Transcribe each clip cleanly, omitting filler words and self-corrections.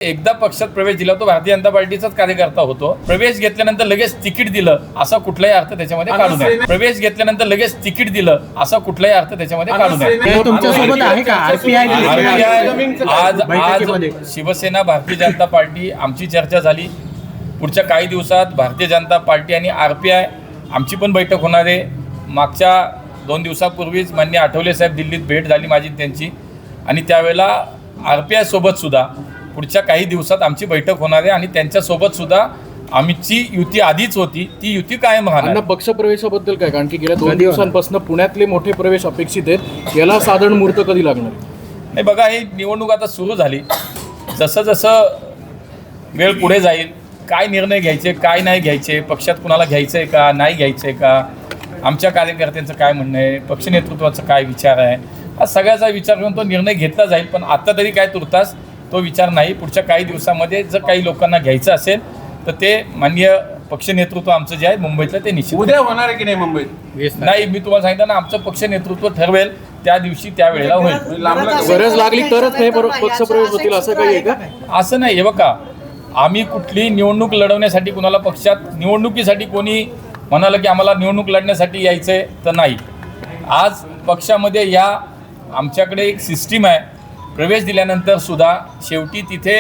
एकदा पक्षात प्रवेश दिला तो भारतीय जनता पार्टीचाच कार्यकर्ता होतो. प्रवेश घेतल्यानंतर लगेच तिकीट दिलं असा कुठलाही अर्थ त्याच्यामध्ये काढू नये. प्रवेश घेतल्यानंतर लगेच तिकीट दिलं असा कुठलाही अर्थ त्याच्यामध्ये काढू नये. तुमच्यासोबत आहे का आज शिवसेना भारतीय जनता पार्टी आमची चर्चा झाली. पुढच्या काही दिवसात भारतीय जनता पार्टी आणि RPI आमची पण बैठक होणार आहे. मागच्या 2 दिवसापूर्वीच माननीय आठवले साहेब दिल्लीत भेट झाली माझी त्यांची, आणि त्यावेळेला RPI सोबत सुद्धा पुढच्या काही दिवसात आमची बैठक होणार आहे आणि त्यांच्यासोबत सुद्धा आमची युती आधीच होती, ती युती कायम राहणार. पक्षप्रवेशाबद्दल काय, कारण की गेल्या 2 दिवसांपासून पुण्यातले मोठे प्रवेश अपेक्षित आहेत, याला साधारण मुहूर्त कधी लागणार? नाही बघा, ही निवडणूक आता सुरू झाली. जसं जसं वेळ पुढे जाईल, काय निर्णय घ्यायचे काय नाही घ्यायचे, पक्षात कुणाला घ्यायचं आहे का नाही घ्यायचं आहे का, आमच्या कार्यकर्त्यांचं काय म्हणणं आहे, पक्ष नेतृत्वाचा काय विचार आहे, हा सगळ्याचा विचार करून तो निर्णय घेतला जाईल. पण आता तरी काय तुर्तास तो विचार नाही. पुढच्या काही दिवसामध्ये जर काही लोकांना घ्यायचं असेल तर ते माननीय पक्ष नेतृत्व आमचं जे आहे मुंबईतलं ते निश्चित उद्या होणार आहे की नाही मुंबईत? नाही, मी तुम्हाला सांगितलं ना, आमचं पक्ष नेतृत्व ठरवेल त्या दिवशी त्या वेळेला होईल. गरज लागली तरच हे पक्षप्रवेश होतील असं काही आहे का? असं नाही. हे बघा, आम्ही कुठली निवडणूक लढवण्यासाठी कुणाला पक्षात निवडणुकीसाठी कोणी म्हणालं की आम्हाला निवडणूक लढण्यासाठी यायचं आहे तर नाही. आज पक्षामध्ये या आमच्याकडे एक सिस्टीम आहे. प्रवेश दिल्यानंतर सुद्धा शेवटी तिथे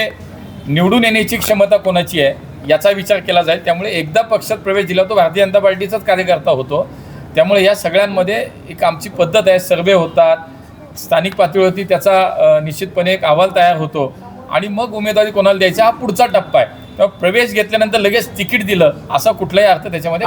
निवडून येण्याची क्षमता कोणाची आहे याचा विचार केला जाईल. त्यामुळे एकदा पक्षात प्रवेश दिला तो भारतीय जनता पार्टीचाच कार्यकर्ता होतो. त्यामुळे या सगळ्यांमध्ये एक आमची पद्धत आहे. सर्वे होतात, स्थानिक पातळीवरती त्याचा निश्चितपणे एक अहवाल तयार होतो आणि मग उमेदवारी कोणाला द्यायचा हा पुढचा टप्पा आहे. तेव्हा प्रवेश घेतल्यानंतर लगेच तिकीट दिलं असा कुठलाही अर्थ त्याच्यामध्ये